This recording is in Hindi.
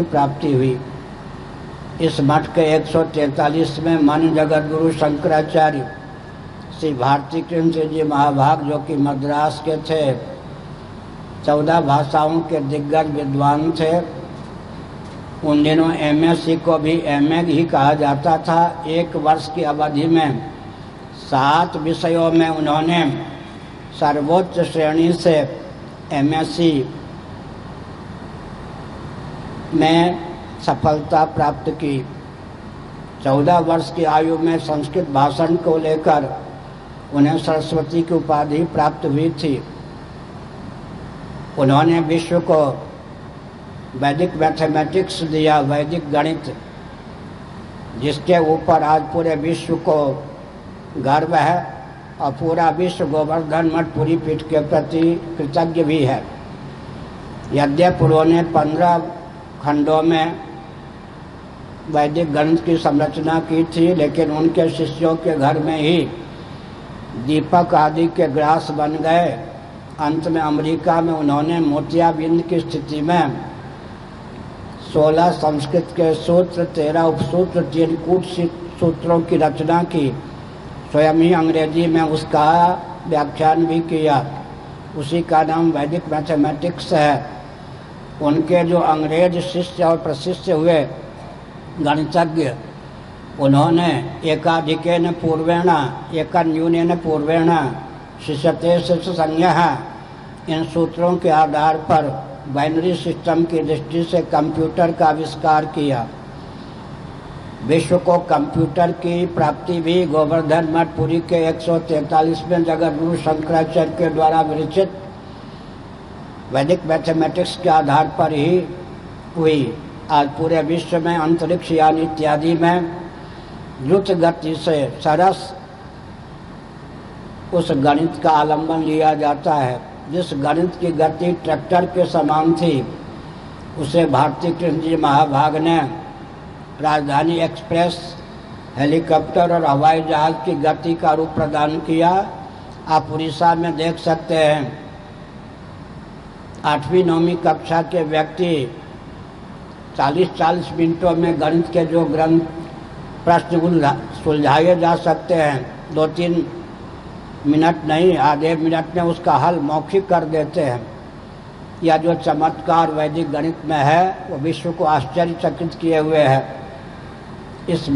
प्राप्ति हुई। इस मठ के 143वें मन जगत गुरु शंकराचार्य श्री भारती कृष्ण जी महाभाग, जो कि मद्रास के थे, 14 भाषाओं के दिग्गज विद्वान थे। उन दिनों एमएससी को भी एमए ही कहा जाता था। 1 वर्ष की अवधि में 7 विषयों में उन्होंने सर्वोच्च श्रेणी से एमएससी में सफलता प्राप्त की। 14 वर्ष की आयु में संस्कृत भाषण को लेकर उन्हें सरस्वती की उपाधि प्राप्त हुई थी। उन्होंने विश्व को वैदिक मैथमेटिक्स दिया, वैदिक गणित, जिसके ऊपर आज पूरे विश्व को गर्व है और पूरा विश्व गोवर्धन मठ पूरी पीठ के प्रति कृतज्ञ भी है। यद्यपि उन्होंने 15 खंडों में वैदिक गणित की संरचना की थी, लेकिन उनके शिष्यों के घर में ही दीपक आदि के ग्रास बन गए। अंत में अमेरिका में उन्होंने मोतियाबिंद की स्थिति में 16 संस्कृत के सूत्र, 13 उपसूत्र, 3 कूट सूत्रों की रचना की। स्वयं ही अंग्रेजी में उसका व्याख्यान भी किया। उसी का नाम वैदिक मैथमेटिक्स है। उनके जो अंग्रेज शिष्य और प्रशिष्य हुए गणितज्ञ, उन्होंने एकाधिकेन पूर्वेण एकन्यूनेन पूर्वेण शिष्यते शिष्यसंज्ञः, इन सूत्रों के आधार पर बाइनरी सिस्टम की दृष्टि से कंप्यूटर का आविष्कार किया। विश्व को कंप्यूटर की प्राप्ति भी गोवर्धन मठ पुरी के 143वें जगत गुरु शंकराचार्य के द्वारा विरचित वैदिक मैथमेटिक्स के आधार पर ही हुई। आज पूरे विश्व में अंतरिक्ष यान इत्यादि में द्रुत गति से सरस उस गणित का आलंबन लिया जाता है। जिस गणित की गति ट्रैक्टर के समान थी, उसे भारती कृष्ण जी महाभाग ने राजधानी एक्सप्रेस, हेलीकॉप्टर और हवाई जहाज की गति का रूप प्रदान किया। आप उड़ीसा में देख सकते हैं, 8वीं-9वीं कक्षा के व्यक्ति 40-40 मिनटों में गणित के जो ग्रंथ प्रश्न सुलझाए जा सकते हैं, 2-3 मिनट नहीं, आधे मिनट में उसका हल मौखिक कर देते हैं। यह जो चमत्कार वैदिक गणित में है, वो विश्व को आश्चर्यचकित किए हुए है। इस